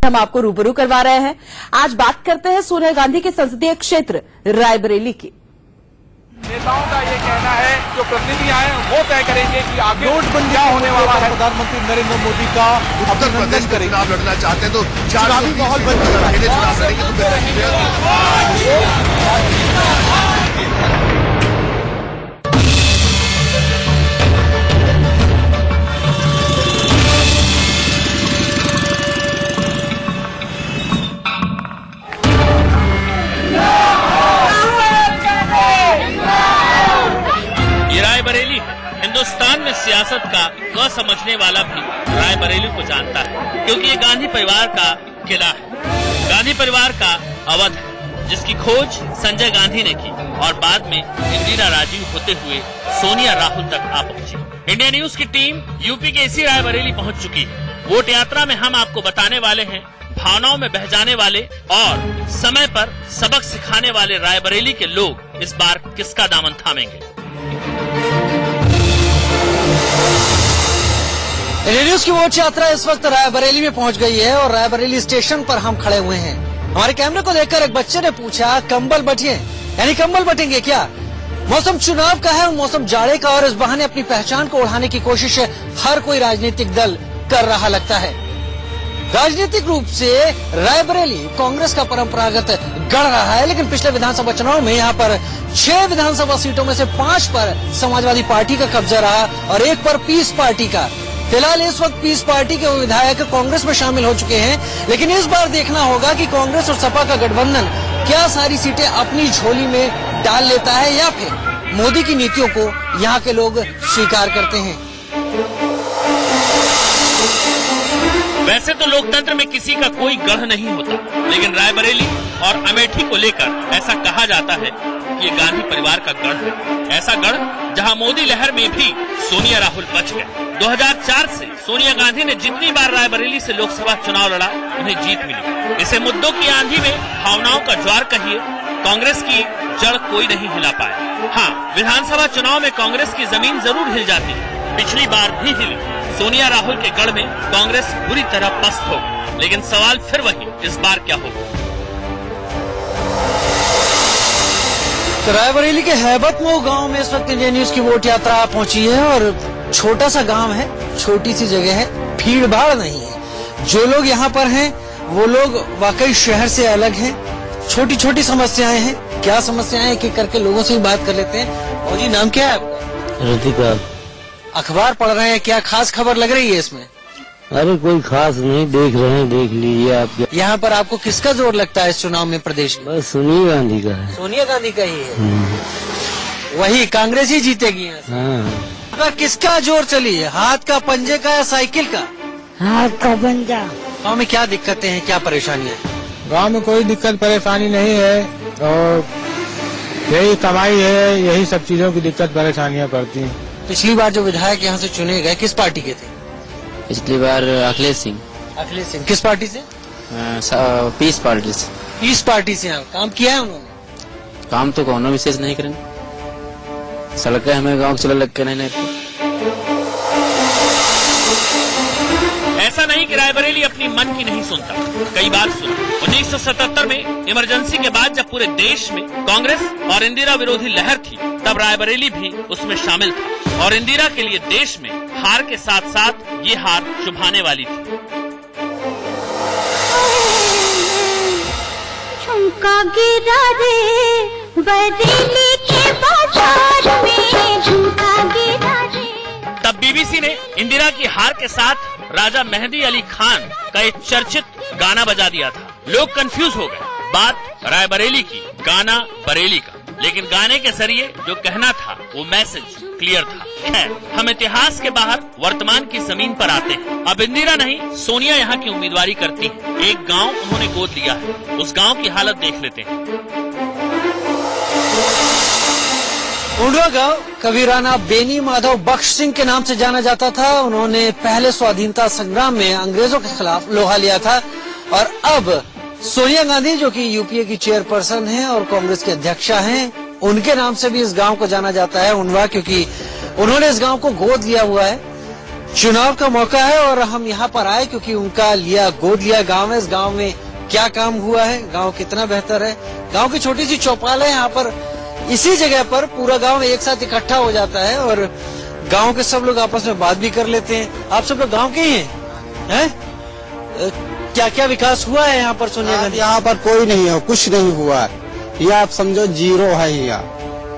हम आपको रूबरू करवा रहे हैं। आज बात करते हैं सोनिया गांधी के संसदीय क्षेत्र रायबरेली की। नेताओं का ये कहना है जो प्रतिनिधि आए वो तय करेंगे कि आगे नोटबंदी क्या होने वाला है। प्रधानमंत्री नरेंद्र मोदी का उत्तर प्रदेश में चुनाव लड़ना चाहते तो चुनावी माहौल बन चुनाव लड़ेंगे रायबरेली हिंदुस्तान में सियासत का क समझने वाला भी रायबरेली को जानता है, क्योंकि ये गांधी परिवार का किला है, गांधी परिवार का अवध है, जिसकी खोज संजय गांधी ने की और बाद में इंदिरा राजीव होते हुए सोनिया राहुल तक आ पहुंची। इंडिया न्यूज की टीम यूपी के इसी रायबरेली पहुंच चुकी है। वोट यात्रा में हम आपको बताने वाले हैं भावनाओं में बह जाने वाले और समय पर सबक सिखाने वाले रायबरेली के लोग इस बार किसका दामन थामेंगे। इंडिया न्यूज की वोट यात्रा इस वक्त रायबरेली में पहुंच गई है और रायबरेली स्टेशन पर हम खड़े हुए हैं। हमारे कैमरे को देखकर एक बच्चे ने पूछा, कंबल बटिए, यानी कंबल बटेंगे क्या? मौसम चुनाव का है और मौसम जाड़े का, और इस बहाने अपनी पहचान को उड़ाने की कोशिश हर कोई राजनीतिक दल कर रहा लगता है। राजनीतिक रूप से रायबरेली कांग्रेस का परंपरागत गढ़ रहा है, लेकिन पिछले विधानसभा चुनाव में यहाँ पर 6 विधानसभा सीटों में से 5 पर समाजवादी पार्टी का कब्जा रहा और 1 पर पीस पार्टी का। फिलहाल इस वक्त पीस पार्टी के विधायक कांग्रेस में शामिल हो चुके हैं, लेकिन इस बार देखना होगा कि कांग्रेस और सपा का गठबंधन क्या सारी सीटें अपनी झोली में डाल लेता है या फिर मोदी की नीतियों को यहाँ के लोग स्वीकार करते हैं। वैसे तो लोकतंत्र में किसी का कोई गढ़ नहीं होता, लेकिन रायबरेली और अमेठी को लेकर ऐसा कहा जाता है कि ये गांधी परिवार का गढ़ है। ऐसा गढ़ जहां मोदी लहर में भी सोनिया राहुल बच गए। 2004 से सोनिया गांधी ने जितनी बार रायबरेली से लोकसभा चुनाव लड़ा, उन्हें जीत मिली। इसे मुद्दों की आंधी में भावनाओं का ज्वार कहिए, कांग्रेस की जड़ कोई नहीं हिला पाया। हाँ, विधानसभा चुनाव में कांग्रेस की जमीन जरूर हिल जाती, पिछली बार भी हिली। सोनिया राहुल के गढ़ में कांग्रेस बुरी तरह पस्त हो गई, लेकिन सवाल फिर वही, इस बार क्या होगा? तो रायबरेली के हैबतमऊ गांव में इस वक्त इंडिया न्यूज की वोट यात्रा पहुंची है और छोटा सा गांव है, छोटी सी जगह है, भीड़ भाड़ नहीं है। जो लोग यहाँ पर हैं वो लोग वाकई शहर से अलग हैं। छोटी छोटी समस्याएं हैं। क्या समस्याएं हैं कि करके लोगों से ही बात कर लेते हैं। और जी, नाम क्या है आपका? रतिका। अखबार पढ़ रहे हैं, क्या खास खबर लग रही है इसमें? अरे कोई खास नहीं, देख रहे हैं, देख लीजिए आप। यहाँ पर आपको किसका जोर लगता है इस चुनाव में प्रदेश में? बस सोनिया गांधी का है। सोनिया गांधी का ही है। वही कांग्रेस ही जीतेगी। हाँ। किसका जोर चली है, हाथ का, पंजे का या साइकिल का? हाथ का पंजा। गाँव में क्या दिक्कतें हैं, क्या परेशानियाँ हैं? गांव में कोई दिक्कत परेशानी नहीं है और यही कमाई है, यही सब चीजों की दिक्कत परेशानियाँ पड़ती हैं। पिछली बार जो विधायक यहाँ से चुने गए किस पार्टी के थे? पिछली बार अखिलेश सिंह। अखिलेश सिंह किस पार्टी से? पीस पार्टी से। पीस पार्टी से। काम किया है उन्होंने? काम तो कोनो विशेष नहीं करेंगे, सड़कें हमें गाँव चले लग के नहीं। ऐसा नहीं कि रायबरेली अपनी मन की नहीं सुनता, कई बार सुना। 1977 में इमरजेंसी के बाद जब पूरे देश में कांग्रेस और इंदिरा विरोधी लहर थी, तब रायबरेली भी उसमें शामिल था और इंदिरा के लिए देश में हार के साथ साथ ये हार चुभाने वाली थी। झुमका गिरा रे बरेली के बाजार में, झुमका गिरा रे। तब बीबीसी ने इंदिरा की हार के साथ राजा मेहदी अली खान का एक चर्चित गाना बजा दिया था। लोग कंफ्यूज हो गए। बात रायबरेली की, गाना बरेली का, लेकिन गाने के जरिए जो कहना था वो मैसेज क्लियर था। खैर, हम इतिहास के बाहर वर्तमान की जमीन पर आते हैं। अब इंदिरा नहीं, सोनिया यहाँ की उम्मीदवारी करती है। एक गांव उन्होंने गोद लिया है, उस गांव की हालत देख लेते हैं। उंडवा गांव कभी राणा बेनी माधव बख्श सिंह के नाम से जाना जाता था। उन्होंने पहले स्वाधीनता संग्राम में अंग्रेजों के खिलाफ लोहा लिया था और अब सोनिया गांधी, जो कि यूपीए की चेयरपर्सन हैं और कांग्रेस के अध्यक्षा हैं, उनके नाम से भी इस गांव को जाना जाता है उंडवा, क्योंकि उन्होंने इस गांव को गोद लिया हुआ है। चुनाव का मौका है और हम यहाँ पर आए क्योंकि उनका गोद लिया गांव है। इस गांव में क्या काम हुआ है, गांव कितना बेहतर है। गांव की छोटी सी चौपाल है, यहाँ पर इसी जगह पर पूरा गांव एक साथ इकट्ठा हो जाता है और गांव के सब लोग आपस में बात भी कर लेते हैं। आप सब लोग गांव के ही हैं? क्या क्या विकास हुआ है यहाँ पर सोनिया गांधी? यहाँ पर कोई नहीं है, कुछ नहीं हुआ है। यह आप समझो जीरो है यहाँ।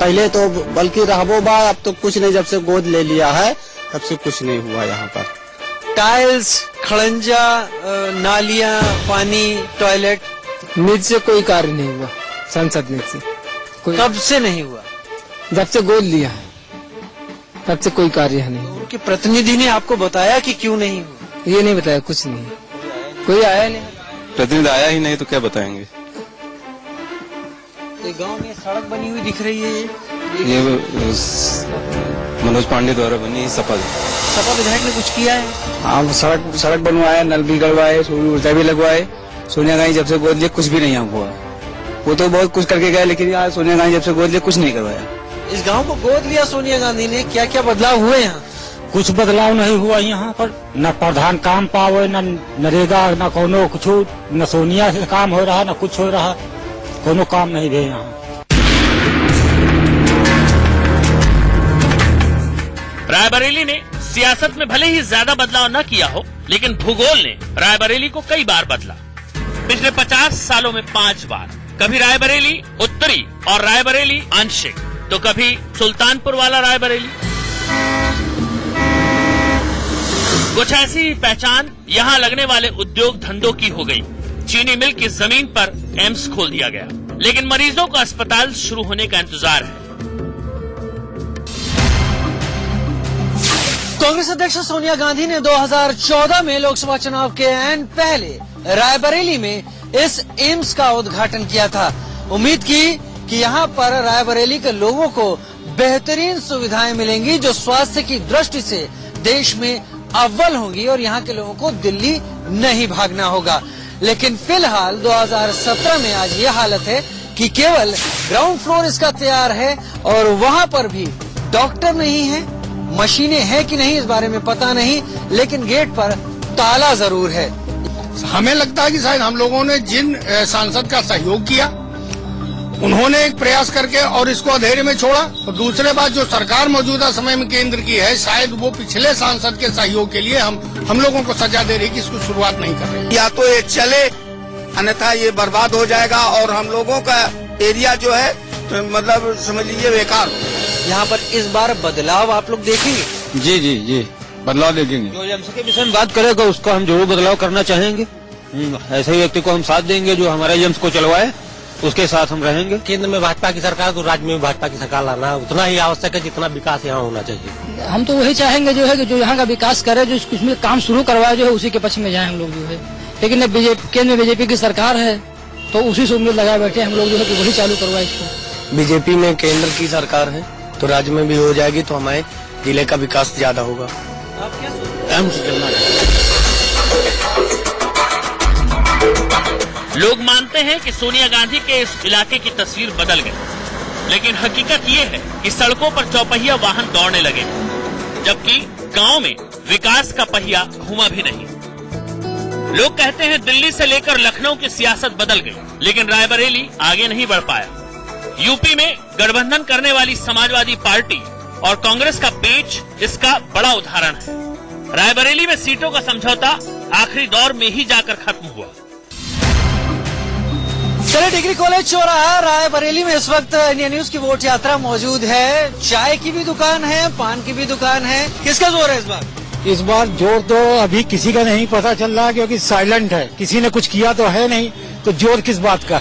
पहले तो बल्कि रहबो बा, अब तो कुछ नहीं। जब से गोद ले लिया है तब से कुछ नहीं हुआ यहाँ पर। टाइल्स, खड़ंजा, नालियाँ, पानी, टॉयलेट, निज से कोई कार्य नहीं हुआ। संसद निज से कोई कब से नहीं हुआ? जब से गोद लिया है तब से कोई कार्य नहीं हुआ। उनके प्रतिनिधि ने आपको बताया कि क्यों नहीं हुआ? ये नहीं बताया, कुछ नहीं, कोई आया नहीं। प्रतिनिधि आया ही नहीं तो क्या बताएंगे। गांव में सड़क बनी हुई दिख रही है, ये मनोज पांडे द्वारा बनी सपा विधायक ने कुछ किया है? हाँ, सड़क बनवाए, नल भी गड़वाए, सूर्य ऊर्जा भी लगवाए। सोनिया गांधी जब से गोद लिए कुछ भी नहीं हुआ। वो तो बहुत कुछ करके गए, लेकिन यार सोनिया गांधी जब से गोद लिए कुछ नहीं करवाया। इस गांव को गोद लिया सोनिया गांधी ने, क्या क्या बदलाव हुए यहाँ? कुछ बदलाव नहीं हुआ यहाँ पर। न प्रधान काम पावे, न नरेगा, न कोनो कुछ, न सोनिया से काम हो रहा, न कुछ हो रहा। कोनो काम नहीं रहे यहाँ। रायबरेली ने सियासत में भले ही ज्यादा बदलाव न किया हो, लेकिन भूगोल ने रायबरेली को कई बार बदला। पिछले 50 सालों में 5 बार। कभी रायबरेली उत्तरी और रायबरेली आंशिक, तो कभी सुल्तानपुर वाला रायबरेली। कुछ ऐसी ही पहचान यहाँ लगने वाले उद्योग धंधों की हो गई। चीनी मिल की जमीन पर एम्स खोल दिया गया, लेकिन मरीजों का अस्पताल शुरू होने का इंतजार है। कांग्रेस अध्यक्ष सोनिया गांधी ने 2014 में लोकसभा चुनाव के ऐन पहले रायबरेली में इस एम्स का उद्घाटन किया था। उम्मीद की कि यहाँ पर रायबरेली के लोगों को बेहतरीन सुविधाएं मिलेंगी जो स्वास्थ्य की दृष्टि से देश में अव्वल होंगी और यहाँ के लोगों को दिल्ली नहीं भागना होगा। लेकिन फिलहाल 2017 में आज ये हालत है कि केवल ग्राउंड फ्लोर इसका तैयार है और वहाँ पर भी डॉक्टर नहीं है, मशीनें हैं कि नहीं इस बारे में पता नहीं, लेकिन गेट पर ताला जरूर है। हमें लगता है कि शायद हम लोगों ने जिन सांसद का सहयोग किया उन्होंने एक प्रयास करके और इसको अंधेरे में छोड़ा, और दूसरे बात जो सरकार मौजूदा समय में केंद्र की है, शायद वो पिछले सांसद के सहयोग के लिए हम लोगों को सजा दे रही कि इसको शुरुआत नहीं कर रही। या तो ये चले, अन्यथा ये बर्बाद हो जाएगा और हम लोगों का एरिया जो है तो मतलब समझ लीजिए बेकार। यहाँ पर इस बार बदलाव आप लोग देखेंगे? जी जी जी, बदलाव देखेंगे। जो एम्स के विषय में बात करेगा उसका हम जरूर बदलाव करना चाहेंगे। ऐसे ही व्यक्ति को हम साथ देंगे जो हमारे एम्स को चलवाए, उसके साथ हम रहेंगे। केंद्र में भाजपा की सरकार तो राज्य में भाजपा की सरकार लाना उतना ही आवश्यक है जितना विकास यहाँ होना चाहिए। हम तो वही चाहेंगे जो है कि जो यहाँ का विकास करे, जो इसमें काम शुरू करवाए, जो है उसी के पक्ष में जाए हम लोग जो है। लेकिन अब केंद्र में बीजेपी की सरकार है तो उसी से उम्मीद लगाए बैठे हम लोग जो है कि वही चालू करवाए इसको। बीजेपी में केंद्र की सरकार है तो राज्य में भी हो जाएगी तो हमारे जिले का विकास ज्यादा होगा। लोग मानते हैं कि सोनिया गांधी के इस इलाके की तस्वीर बदल गई, लेकिन हकीकत ये है कि सड़कों पर चौपहिया वाहन दौड़ने लगे, जबकि गांव में विकास का पहिया घूमा भी नहीं। लोग कहते हैं दिल्ली से लेकर लखनऊ की सियासत बदल गई, लेकिन रायबरेली आगे नहीं बढ़ पाया। यूपी में गठबंधन करने वाली समाजवादी पार्टी और कांग्रेस का पेच इसका बड़ा उदाहरण है। रायबरेली में सीटों का समझौता आखिरी दौर में ही जाकर खत्म हुआ। चले डिग्री कॉलेज चौराहा रायबरेली में इस वक्त इंडिया न्यूज की वोट यात्रा मौजूद है। चाय की भी दुकान है, पान की भी दुकान है। किसका जोर है इस बार? इस बार जोर तो अभी किसी का नहीं पता चल रहा क्योंकि साइलेंट है, किसी ने कुछ किया तो है नहीं, तो जोर किस बात का?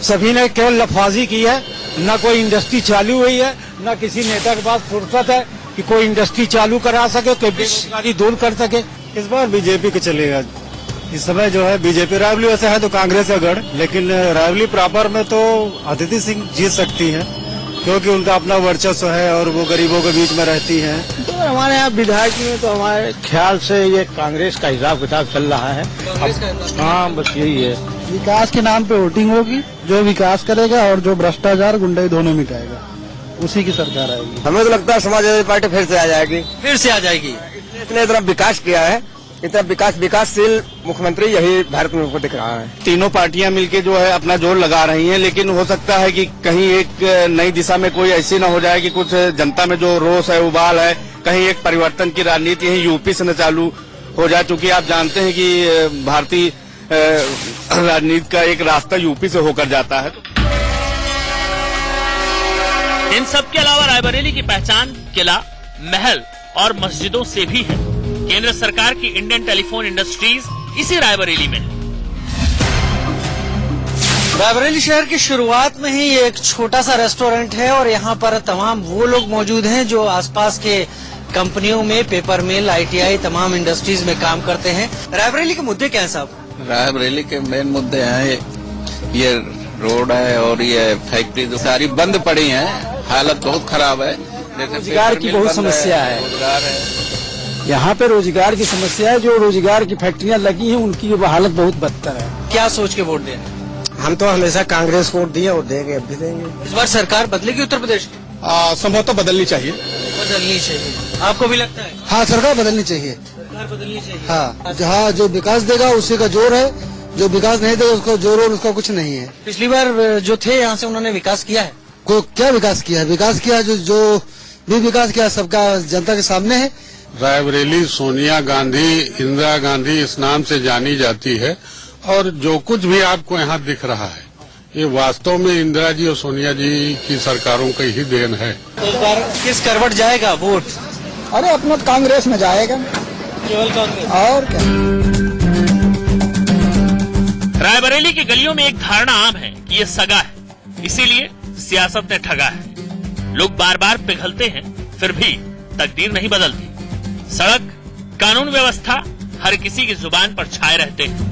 सभी ने केवल लफाजी की है, न कोई इंडस्ट्री चालू हुई है, न किसी नेता के पास फुर्सत है कि कोई इंडस्ट्री चालू करा सके, कोई बेरोजगारी दूर कर सके। इस बार बीजेपी के चलेगा। इस समय जो है बीजेपी, रायबरेली वैसे है तो कांग्रेस का गढ़, लेकिन रायबरेली प्रॉपर में तो अदिति सिंह जीत सकती है क्योंकि उनका अपना वर्चस्व है और वो गरीबों के बीच में रहती हैं। तो हमारे यहाँ विधायक में तो हमारे ख्याल से ये कांग्रेस का हिसाब किताब चल रहा है। हाँ, बस यही है। विकास के नाम पे वोटिंग होगी, जो विकास करेगा और जो भ्रष्टाचार गुंडे दोनों मिटाएगा उसी की सरकार आएगी। हमें तो लगता है समाजवादी पार्टी फिर से आ जाएगी। फिर से आ जाएगी। इतने इतना विकास किया है, इतना विकासशील मुख्यमंत्री यही भारत में हमको दिख रहा है। तीनों पार्टियां मिलके जो है अपना जोर लगा रही हैं, लेकिन हो सकता है कि कहीं एक नई दिशा में कोई ऐसी न हो जाए कि कुछ जनता में जो रोष है, उबाल है, कहीं एक परिवर्तन की राजनीति है यूपी से न चालू हो जाए, क्योंकि आप जानते हैं कि भारतीय राजनीति का एक रास्ता यूपी से होकर जाता है। इन सब के अलावा रायबरेली की पहचान किला, महल और मस्जिदों से भी है। केंद्र सरकार की इंडियन टेलीफोन इंडस्ट्रीज इसी रायबरेली में है। रायबरेली शहर की शुरुआत में ही एक छोटा सा रेस्टोरेंट है और यहाँ पर तमाम वो लोग मौजूद हैं जो आसपास के कंपनियों में, पेपर मिल, ITI तमाम इंडस्ट्रीज में काम करते हैं। रायबरेली के मुद्दे क्या हैं साहब? रायबरेली के मेन मुद्दे हैं ये रोड है और ये फैक्ट्री जो सारी बंद पड़ी है, हालत बहुत खराब है। रोजगार की बहुत समस्या है, रोजगार है यहाँ पे रोजगार की समस्या है। जो रोजगार की फैक्ट्रियाँ लगी हैं उनकी हालत बहुत बदतर है। क्या सोच के वोट दें? हम तो हमेशा कांग्रेस को वोट दिए और देंगे, अब भी देंगे। इस बार सरकार बदलेगी उत्तर प्रदेश की? संभवतः बदलनी चाहिए। बदलनी चाहिए, आपको भी लगता है? हाँ, सरकार बदलनी चाहिए। सरकार बदलनी चाहिए। हाँ, जहाँ जो विकास देगा उसी का जोर है, जो विकास नहीं देगा उसका जोर और उसका कुछ नहीं है। पिछली बार जो थे यहाँ से उन्होंने विकास किया है? क्या विकास किया है? विकास किया जो भी विकास किया सबका जनता के सामने है। रायबरेली सोनिया गांधी, इंदिरा गांधी इस नाम से जानी जाती है और जो कुछ भी आपको यहाँ दिख रहा है ये वास्तव में इंदिरा जी और सोनिया जी की सरकारों का ही देन है। तो इस बार किस करवट जाएगा वोट? अरे अपना कांग्रेस में जाएगा, केवल कांग्रेस। और क्या? रायबरेली की गलियों में एक धारणा आम है कि ये सगा है, इसीलिए सियासत ने ठगा है। लोग बार बार पिघलते हैं, फिर भी तकदीर नहीं बदलती। सड़क, कानून व्यवस्था हर किसी की जुबान पर छाए रहते हैं।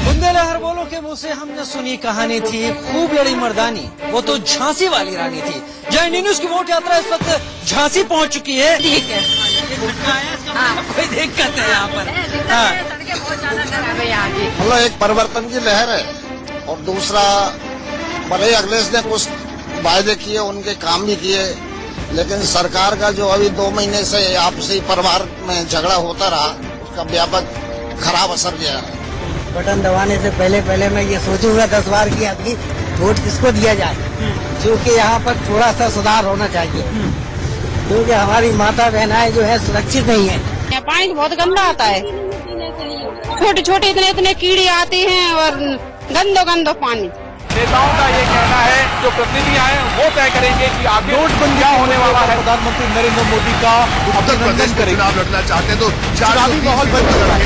बुंदेलहर बोलो के मुंह से हमने सुनी कहानी थी, खूब लड़ी मर्दानी, वो तो झांसी वाली रानी थी। जो इंडियन न्यूज की वोट यात्रा इस वक्त झांसी पहुंच चुकी है। ठीक है, कोई दिक्कत है यहाँ पर? सड़कें बहुत ज्यादा खराब है यहाँ की। मतलब एक परिवर्तन की लहर है और दूसरा भले अखिलेश ने कुछ वायदे किए, उनके काम भी किए, लेकिन सरकार का जो अभी 2 महीने से आपसी परिवार में झगड़ा होता रहा उसका व्यापक खराब असर गया है। बटन दबाने से पहले मैं ये सोचूंगा 10 बार की आपकी वोट किसको दिया जाए, क्योंकि यहाँ पर थोड़ा सा सुधार होना चाहिए, क्योंकि हमारी माता बहनाएं जो है सुरक्षित नहीं है। यहाँ पानी बहुत गंदा आता है, छोटे छोटे इतने कीड़े आते हैं और गंदो पानी। नेताओं का ये कहना है जो प्रतिनिधियां हैं वो तय करेंगे कि आगे नोटबंदी क्या होने वाला है। प्रधानमंत्री नरेंद्र मोदी का उत्तर प्रदेश में चुनाव लड़ना चाहते हैं तो चुनावी माहौल बन चुका है।